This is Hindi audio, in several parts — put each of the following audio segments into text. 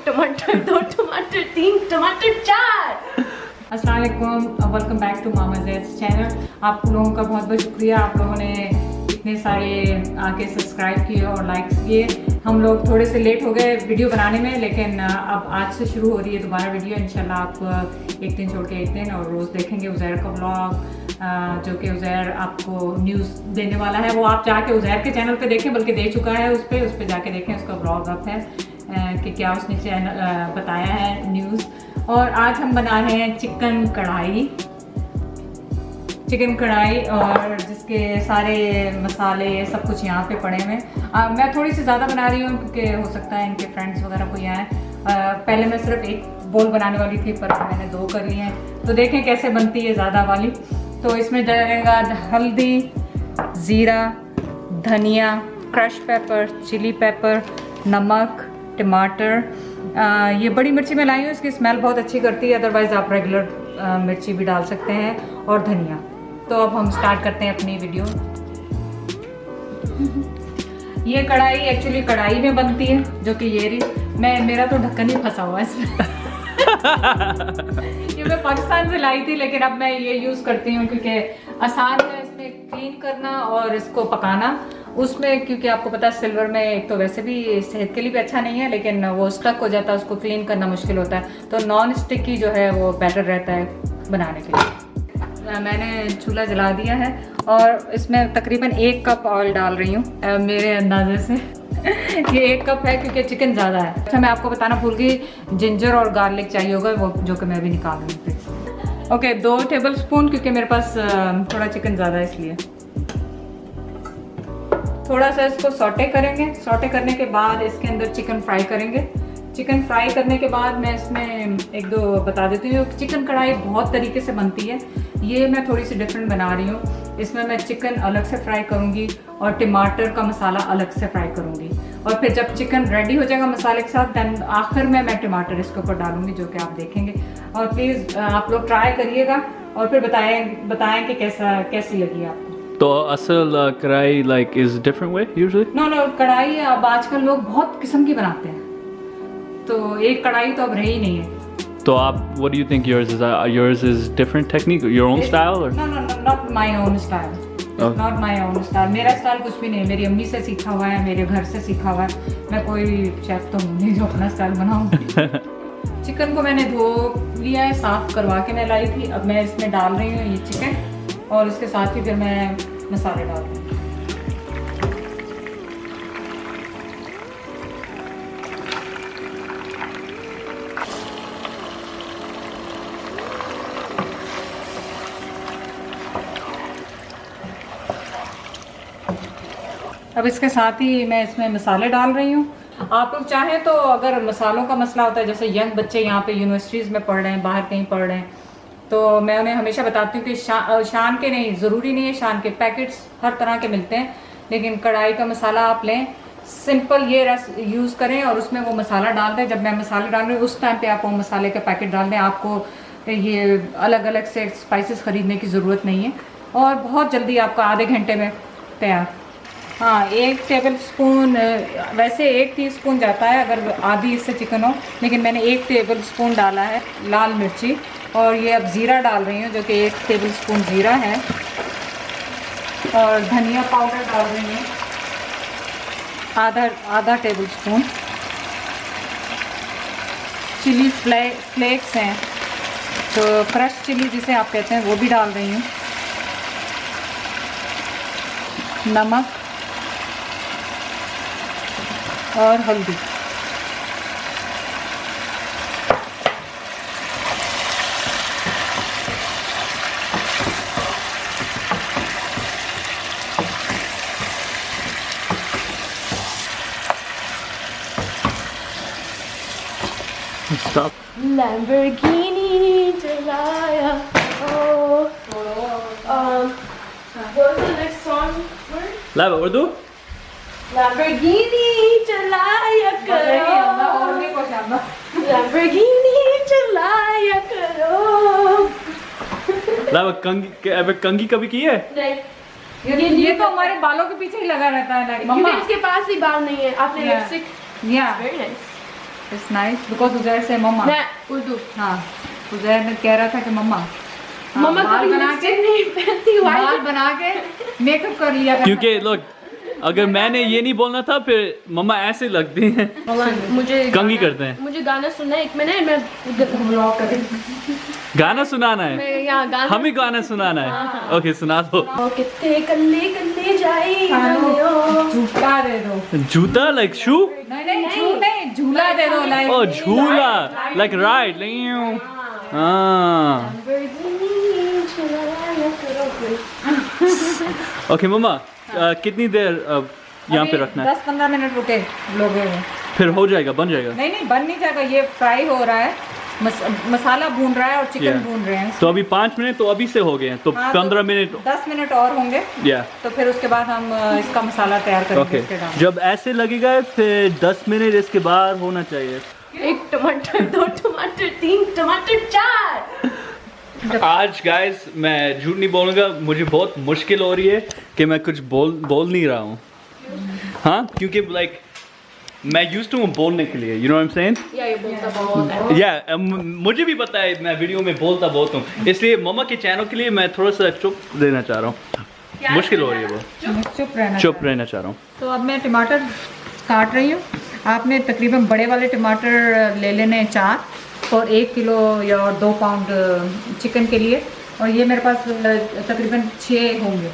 टमाटर, 2 टमाटर, 3 टमाटर, 4। अस्सलाम वालेकुम, वेलकम बैक टू मामा ज़ैड्स चैनल। आप लोगों का बहुत बहुत शुक्रिया, आप लोगों ने इतने सारे आके सब्सक्राइब किए और लाइक्स किए। हम लोग थोड़े से लेट हो गए वीडियो बनाने में, लेकिन अब आज से शुरू हो रही है दोबारा वीडियो। इंशाल्लाह आप एक दिन छोड़ के एक दिन और रोज़ देखेंगे उज़ैर का व्लॉग, जो कि उज़ैर आपको न्यूज़ देने वाला है। वो आप जाके उज़ैर के चैनल पे देखें, बल्कि दे चुका है उस पर जाके देखें, उसका व्लॉग अप है कि क्या उसने चैनल बताया है न्यूज़। और आज हम बना रहे हैं चिकन कढ़ाई और जिसके सारे मसाले सब कुछ यहाँ पे पड़े हुए हैं। मैं थोड़ी सी ज़्यादा बना रही हूँ क्योंकि हो सकता है इनके फ्रेंड्स वगैरह कोई आए। पहले मैं सिर्फ एक बोल बनाने वाली थी, पर मैंने 2 कर लिए हैं, तो देखें कैसे बनती है ज़्यादा वाली। तो इसमें डलेगा हल्दी, ज़ीरा, धनिया, क्रश पेपर, चिली पेपर, नमक, टमाटर। ये बड़ी मिर्ची मैं लाई हूँ, इसकी स्मेल बहुत अच्छी करती है, अदरवाइज़ आप रेगुलर मिर्ची भी डाल सकते हैं, और धनिया। तो अब हम स्टार्ट करते हैं अपनी वीडियो। ये कढ़ाई एक्चुअली कढ़ाई में बनती है, जो कि ये रही। मेरा तो ढक्कन ही फंसा हुआ है इसमें। ये मैं पाकिस्तान से लाई थी, लेकिन अब मैं ये यूज़ करती हूँ क्योंकि आसान है इसमें क्लीन करना और इसको पकाना। उसमें क्योंकि आपको पता है सिल्वर में एक तो वैसे भी सेहत के लिए भी अच्छा नहीं है, लेकिन वो स्टक हो जाता है, उसको क्लीन करना मुश्किल होता है। तो नॉन स्टिकी जो है वो बेटर रहता है बनाने के लिए। मैंने चूल्हा जला दिया है और इसमें तकरीबन 1 कप ऑयल डाल रही हूँ मेरे अंदाजे से। ये 1 कप है क्योंकि चिकन ज़्यादा है। अच्छा, मैं आपको बताना भूल गई, जिंजर और गार्लिक चाहिए होगा, वो जो कि मैं भी निकाल रही हूँ। ओके, 2 टेबल स्पून, क्योंकि मेरे पास थोड़ा चिकन ज़्यादा है इसलिए। थोड़ा सा इसको सॉटे करेंगे। सॉटे करने के बाद इसके अंदर चिकन फ्राई करेंगे। चिकन फ्राई करने के बाद मैं इसमें 1-2 बता देती हूँ। चिकन कढ़ाई बहुत तरीके से बनती है, ये मैं थोड़ी सी डिफरेंट बना रही हूँ। इसमें मैं चिकन अलग से फ्राई करूँगी और टमाटर का मसाला अलग से फ्राई करूँगी, और फिर जब चिकन रेडी हो जाएगा मसाले के साथ, दैन आखिर में मैं टमाटर इसके ऊपर डालूँगी, जो कि आप देखेंगे। और प्लीज़ आप लोग ट्राई करिएगा और फिर बताएं कि कैसी लगी आपको। तो असल कढ़ाई like is different way usually? No, कढ़ाई अब आजकल लोग बहुत किस्म की बनाते हैं, तो एक कढ़ाई तो अब रही ही नहीं है। तो आप what do you think yours is different technique, your own style or? No, not my own style. It's not my own style. मेरा स्टाइल कुछ भी नहीं, मेरी अम्मी से सीखा हुआ है, मेरे घर से सीखा हुआ है। मैं कोई शेफ तो नहीं जो अपना स्टाइल बनाऊँ। चिकन को मैंने धो लिया है, साफ करवा के मैं लाई थी। अब मैं इसमें डाल रही हूँ ये चिकन, और उसके साथ ही फिर मैं मसाले डाल रही हूँ। अब इसके साथ ही मैं इसमें मसाले डाल रही हूँ। आप लोग चाहें तो, अगर मसालों का मसला होता है, जैसे यंग बच्चे यहाँ पे यूनिवर्सिटीज़ में पढ़ रहे हैं, बाहर कहीं पढ़ रहे हैं, तो मैं उन्हें हमेशा बताती हूँ कि शान के नहीं, ज़रूरी नहीं है शान के, पैकेट्स हर तरह के मिलते हैं, लेकिन कढ़ाई का मसाला आप लें, सिंपल ये रस यूज़ करें और उसमें वो मसाला डाल दें। जब मैं मसाले डाल रही हूँ उस टाइम पे आप वो मसाले के पैकेट डाल दें। आपको ये अलग अलग से स्पाइसेस ख़रीदने की ज़रूरत नहीं है, और बहुत जल्दी आपका आधे घंटे में तैयार। हाँ, 1 टेबल स्पून, वैसे 1 टीस्पून जाता है अगर आधी इससे चिकन हो, लेकिन मैंने 1 टेबल स्पून डाला है लाल मिर्ची। और ये अब ज़ीरा डाल रही हूँ, जो कि 1 टेबल स्पून ज़ीरा है, और धनिया पाउडर डाल रही हूँ आधा टेबल स्पून। चिली फ्लेक्स हैं, तो क्रश चिली जिसे आप कहते हैं, वो भी डाल रही हूँ। नमक और हल्दी। Stop. Lamborghini Jalaya. Oh. What was the next song word? Lava Urdu? Lamborghini Jalaya Karo. Lamborghini Jalaya Karo. लव कंगी कभी की है? नहीं, ये तो हमारे बालों के पीछे ही लगा रहता है। क्योंकि इसके पास ही बाल नहीं है। आपने लिपस्टिक या very nice. It's nice because Uzair से मम्मा मैं उर्दू हाँ उजैर ने कह रहा था कि मम्मा मम्मा बाल कभी बना लिपस्टिक नहीं पहनती बाल व्हाइट बना के मेकअप कर लिया करना। क्योंकि लोग अगर मैंने ये नहीं बोलना था फिर मम्मा ऐसे लगती हैं, मुझे कंघी गाना- करते हैं। मुझे गाना सुनना है 1 मिनट मैं व्लॉग कर गाना सुनाना है, मैं यहाँ गाना हमें गाना सुनाना है। ओके सुना दो। कितने कल्ले कल्ले जाई झूठा दे दो जूता लाइक शू, नहीं नहीं झूला दे दो लाइक ओ झूला लाइक राइड। हाँ ओके मम्मा कितनी देर यहाँ पे रखना है? 10-15 मिनट रुके लोगे में फिर हो जाएगा, बन जाएगा। नहीं बन नहीं जाएगा, ये फ्राई हो रहा है, मसाला भून रहा है और चिकन Yeah. भून रहे हैं। तो अभी 5 मिनट तो अभी से हो गए हैं, तो हाँ, 15 मिनट 10 मिनट और होंगे या तो फिर उसके बाद हम इसका मसाला तैयार करेंगे ओके। इसके डाल। जब ऐसे लगेगा फिर 10 मिनट इसके बाद होना चाहिए। 1 टमाटर 2 टमाटर 3 टमाटर 4 आज गाइस मैं झूठ नहीं बोलूँगा, मुझे बहुत मुश्किल हो रही है कि मैं कुछ बोल नहीं रहा हूँ। हाँ क्योंकि लाइक मैं यूज्ड हूँ बोलने के लिए, you know what I am saying. या ये बोलता बहुत है या मुझे भी पता है मैं वीडियो में बोलता बहुत हूँ, इसलिए मम्मा के चैनल के लिए मैं थोड़ा सा चुप रहना चाह रहा हूँ। मुश्किल हो रही है वो, चुप रहना चाह रहा हूँ। तो अब मैं टमाटर काट रही हूँ। आपने तकरीबन बड़े वाले टमाटर ले लेने हैं 4 और 1 किलो या 2 पाउंड चिकन के लिए, और ये मेरे पास तकरीबन 6 होंगे,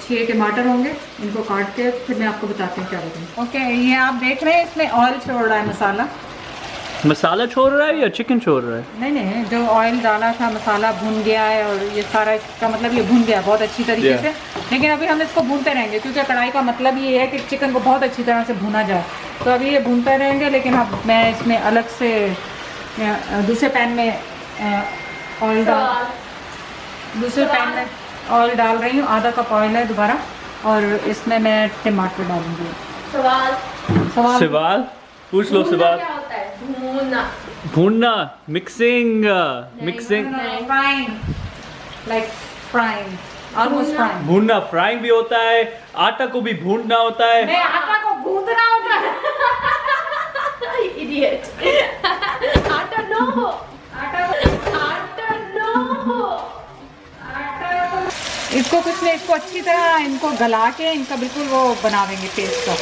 6 टमाटर होंगे। इनको काट के फिर मैं आपको बताती हूँ क्या करूँ। ओके ये आप देख रहे हैं इसमें ऑयल छोड़ रहा है मसाला। मसाला छोड़ रहा है या चिकन छोड़ रहा है? नहीं जो ऑयल डाला था मसाला भून गया है, और ये सारा इसका मतलब ये भून गया बहुत अच्छी तरीके से। लेकिन अभी हम इसको भूनते रहेंगे क्योंकि कढ़ाई का मतलब ये है कि चिकन को बहुत अच्छी तरह से भुना जाए। तो अभी ये भूनते रहेंगे, लेकिन अब मैं इसमें अलग से दूसरे पैन में ऑयल डाल रही हूँ। आधा कप ऑयल है दोबारा, और इसमें मैं टमाटर डालूंगी। सवाल पूछ लो। सवाल क्या होता है? भूनना, mixing frying like frying almost frying. भूनना फ्राइंग भी होता है, आटा को भी भूनना होता है। मैं आटा को गूंदना होता है। Idiot. आटा नो इसको कुछ नहीं, इसको अच्छी तरह इनको गला के इनका बिल्कुल वो बना देंगे पेस्ट का,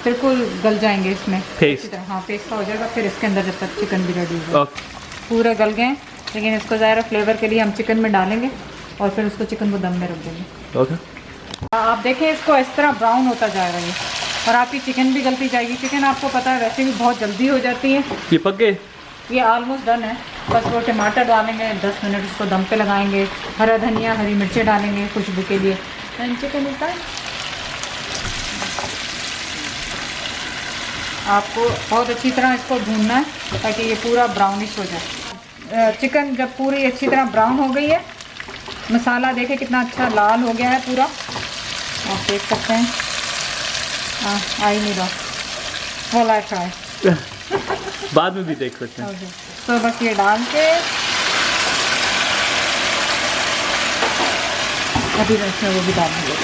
बिल्कुल गल जाएंगे इसमें पेस्ट। अच्छी तरह। हाँ पेस्ट का हो जाएगा, फिर इसके अंदर जब तक चिकन भी रेडी होगा। ओके पूरे गल गए, लेकिन इसको ज़्यादा फ्लेवर के लिए हम चिकन में डालेंगे और फिर उसको चिकन को दम में रख देंगे। ओके आप देखें इसको इस तरह ब्राउन होता जाएगा ये, और आपकी चिकन भी गलती जाएगी। चिकन आपको पता है वैसे भी बहुत जल्दी हो जाती है। ये पक गए? ये ऑलमोस्ट डन है, बस वो टमाटर डालेंगे, 10 मिनट उसको दम पे लगाएंगे, हरा धनिया हरी मिर्चें डालेंगे खुशबू के लिए। And chicken is done. आपको बहुत अच्छी तरह इसको भूनना है ताकि ये पूरा ब्राउनिश हो जाए। चिकन जब पूरी अच्छी तरह ब्राउन हो गई है, मसाला देखें कितना अच्छा लाल हो गया है पूरा, आप देख सकते हैं। हाँ आ ही नहीं रहा, वो लाइक है बाद में भी देख सकते हैं। तो बस ये डाल के अभी इसमें वो भी डाल देंगे।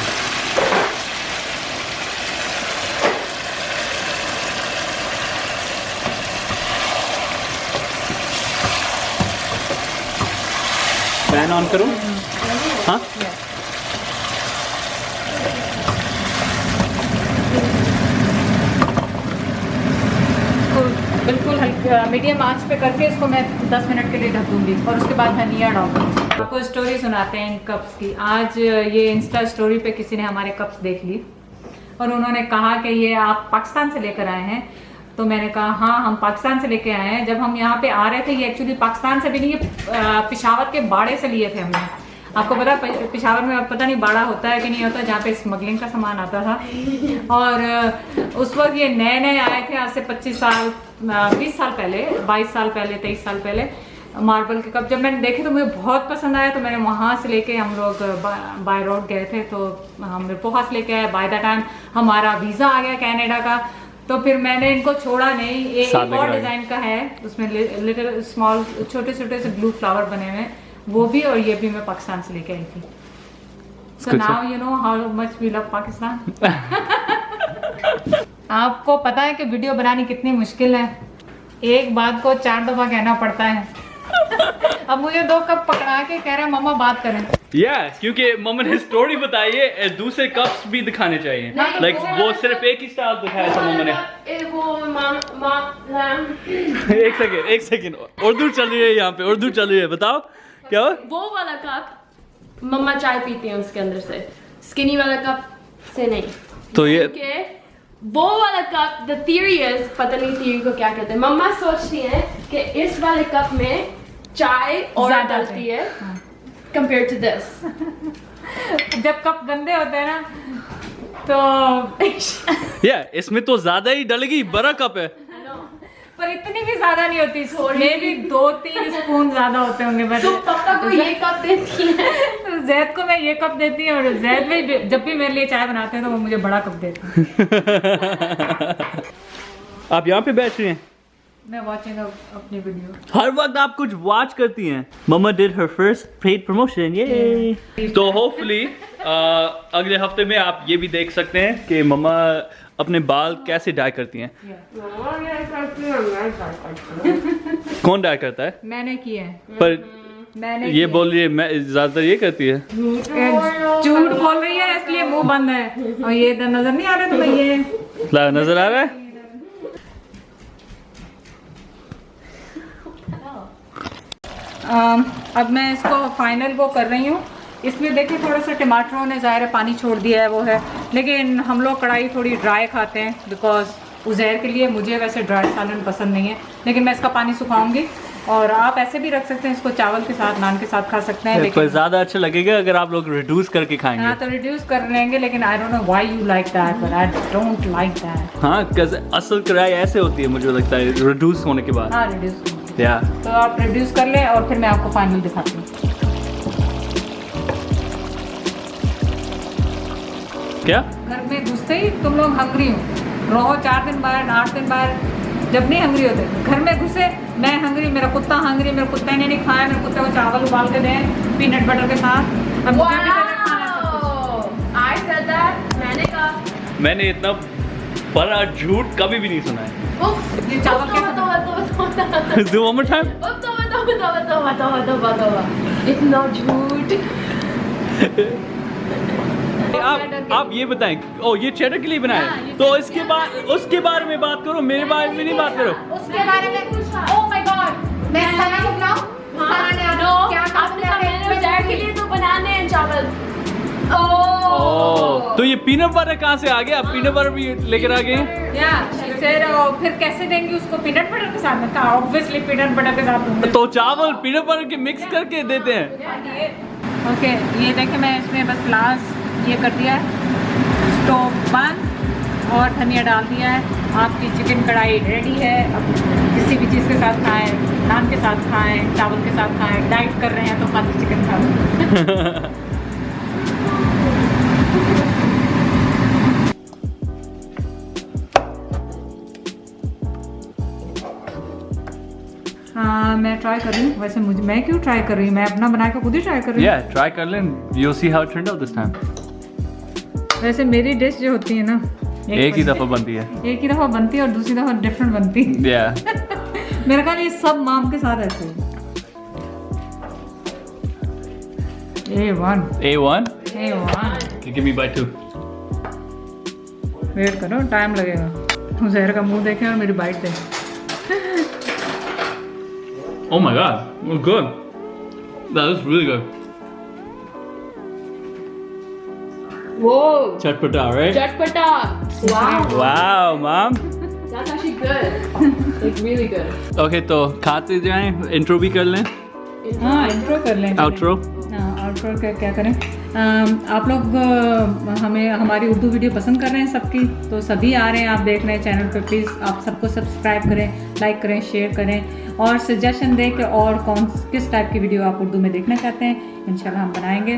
पैन ऑन करूं? हाँ बिल्कुल मीडियम आंच पे करके इसको मैं 10 मिनट के लिए ढक दूंगी, और उसके बाद धनिया डाल दूंगी। आपको स्टोरी सुनाते हैं इन कप्स की। आज ये इंस्टा स्टोरी पे किसी ने हमारे कप्स देख ली और उन्होंने कहा कि ये आप पाकिस्तान से लेकर आए हैं। तो मैंने कहा हाँ हम पाकिस्तान से लेके आए हैं। जब हम यहाँ पे आ रहे थे, ये एक्चुअली पाकिस्तान से भी नहीं, ये पेशावर के बाड़े से लिए थे हमने। आपको पता है पेशावर में पता नहीं बाड़ा होता है कि नहीं होता, जहाँ पे स्मगलिंग का सामान आता था। और उस वक्त ये नए नए आए थे, आज से 25 साल 20 साल पहले, 22 साल पहले, 23 साल पहले मार्बल के कप। जब मैंने देखे तो मुझे बहुत पसंद आया, तो मैंने वहाँ से लेके, हम लोग बाय रोड गए थे तो हम पोहा से लेके आए। बाय द टाइम हमारा वीज़ा आ गया कनाडा का, तो फिर मैंने इनको छोड़ा नहीं। एक और डिज़ाइन का है, उसमें लिटिल स्मॉल छोटे छोटे से ब्लू फ्लावर बने हुए, वो भी, और ये भी मैं पाकिस्तान से लेके आई थी। So now you know how much we love Pakistan. आपको पता है कि वीडियो बनानी कितनी मुश्किल है। एक बात को 4 दफा कहना पड़ता है। अब मुझे 2 कप पकड़ा के कह रहा है मम्मा बात करें। क्योंकि मम्मा ने स्टोरी बताई है, दूसरे कप्स भी दिखाने चाहिए। लाइक वो सिर्फ एक ही स्टाइल दिखाया था मम्मा ने। एक सेकंड उर्दू चल रही है यहाँ पे, उर्दू चल रही है, बताओ क्या हुआ? वो वाला कप मम्मा चाय पीती हैं उसके अंदर से, स्किनी वाला कप से नहीं। तो ये वो वाला कप, द थियरी इज, पता नहीं थियरी को क्या कहते हैं, मम्मा सोचती हैं कि इस वाले कप में चाय और डालती है कंपेयर टू दिस। जब कप गंदे होते हैं ना तो इसमें तो ज्यादा ही डलेगी, बड़ा कप है। पर इतनी भी ज्यादा नहीं होती, मे भी 2-3 स्पून ज्यादा होते होंगे। बस तो पापा को ये कप देती है, तो जैद को मैं ये कप देती हूँ, और जैद भी जब भी मेरे लिए चाय बनाते हैं तो वो मुझे बड़ा कप देते हैं। आप यहाँ पे बैठ रही हैं? मैं वॉचिंग अपनी वीडियो। हर वक्त आप कुछ वॉच करती हैं। Mamma did her first paid promotion, ये। तो होपफुली अगले हफ्ते में आप ये भी देख सकते हैं कि मम्मा अपने बाल कैसे डाई करती हैं। कौन डाई करता है? मैंने किया है। पर मैंने ये बोल रही है मैं ज्यादातर ये करती है। झूठ बोल रही है, इसलिए मुंह बंद है। और ये इधर नजर नहीं आ रहा तुम्हें? ये नजर आ रहा है? अब मैं इसको फाइनल वो कर रही हूँ। इसमें देखिए थोड़ा सा टमाटरों ने ज़ाहिर है पानी छोड़ दिया है, वो है, लेकिन हम लोग कढ़ाई थोड़ी ड्राई खाते हैं बिकॉज उज़ैर के लिए। मुझे वैसे ड्राई सालन पसंद नहीं है, लेकिन मैं इसका पानी सुखाऊंगी। और आप ऐसे भी रख सकते हैं इसको, चावल के साथ, नान के साथ खा सकते हैं। लेकिन ज़्यादा अच्छा लगेगा अगर आप लोग रिड्यूस करके खाएंगे। हाँ, तो रिड्यूस कर लेंगे, लेकिन I don't know why you like that, but I don't like that. हाँ, असल कढ़ाई ऐसे होती है, मुझे लगता है रिड्यूस होने के बाद। हाँ, रिड्यूस। तो आप रिड्यूस कर लें और फिर मैं आपको फाइनल दिखाती हूँ। क्या घर में घुसते ही तुम लोग हंग्री हो, रहो 4 दिन बाहर, 8 दिन बाहर, जब नहीं हंग्री होते। घर में घुसे मैं हंग्री, मेरा कुत्ता हंग्री, मेरे कुत्ते ने नहीं खाया, मेरे कुत्ते को चावल उबाल के दें पीनट बटर के साथ। अब मुझे भी मैंने कहा, मैंने इतना बड़ा झूठ कभी भी नहीं सुना है। ये चावल कैसे Do one more time? इतना झूठ। आप ये बताएं, ओ ये चेडर के लिए बनाया, तो इसके बाद उसके बारे में बात करो, मेरे बारे में नहीं बात करो। उसके बारे में ओह माय गॉड, मैं सना को बुलाऊं? सना ने क्या आपने कहा मैंने उज़ैर के लिए तो बनाने हैं चावल। ओह, तो ये पीनट बटर कहाँ से आ गया? आप पीनट बटर भी लेकर आ गए? या फिर कैसे देंगे उसको? पीनट बटर के साथ? मैं कहा ऑब्वियसली पीनट बटर के साथ दूंगी। तो चावल पीनट बटर के मिक्स करके देते हैं। ओके, ये देखें मैं इसमें बस लास्ट ये कर दिया है, स्टोव बंद और धनिया डाल दिया है। आपकी चिकन कढ़ाई रेडी है। अब किसी भी चीज़ के साथ खाएं, नान के साथ खाएं, चावल के साथ खाएं। डाइट कर रहे हैं तो खाली चिकन खाएं। हाँ, मैं ट्राई कर रही हूँ। वैसे मुझे, मैं क्यों ट्राई कर रही हूँ? मैं अपना बना के खुद ही ट्राई कर रही हूँ। Yeah, ट्राई कर लें, you'll see how it turned out this time. वैसे मेरी डिश जो होती है ना, एक ही दफा बनती है। एक ही दफा बनती है और दूसरी दफा डिफरेंट बनती है। Yeah. मेरा ख्याल ये सब माम के साथ ऐसे है। A1. A1? A1. Give me bite too. Wait करो, टाइम लगेगा। उज़ैर का मुंह देखें और मेरी बाइट देखें। Oh my god, oh, good. That is really good. Whoa. Chatpata, right? चटपटा। Wow. Wow, mom. That's actually good. Like really good. Okay, तो खाते जाएं, इंट्रो भी कर लें। हाँ, इंट्रो कर लें। आउट्रो। हाँ, आउट्रो क्या करें? आप लोग हमें हमारी उर्दू वीडियो पसंद कर रहे हैं सबकी, तो सभी आ रहे हैं, आप देख रहे हैं चैनल पर। प्लीज़ आप सबको सब्सक्राइब करें, लाइक करें, शेयर करें और सजेशन दें कि और किस टाइप की वीडियो आप उर्दू में देखना चाहते हैं। इंशाल्लाह हम बनाएंगे।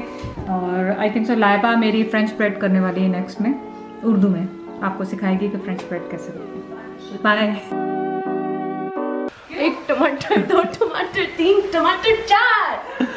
और आई थिंक सो लाइबा मेरी फ्रेंच ब्रेड करने वाली है नेक्स्ट में, उर्दू में आपको सिखाएगी कि फ्रेंच ब्रेड कैसे करते हैं। बाय। 1 टमाटर, 2 टमाटर, 3 टमाटर, 4।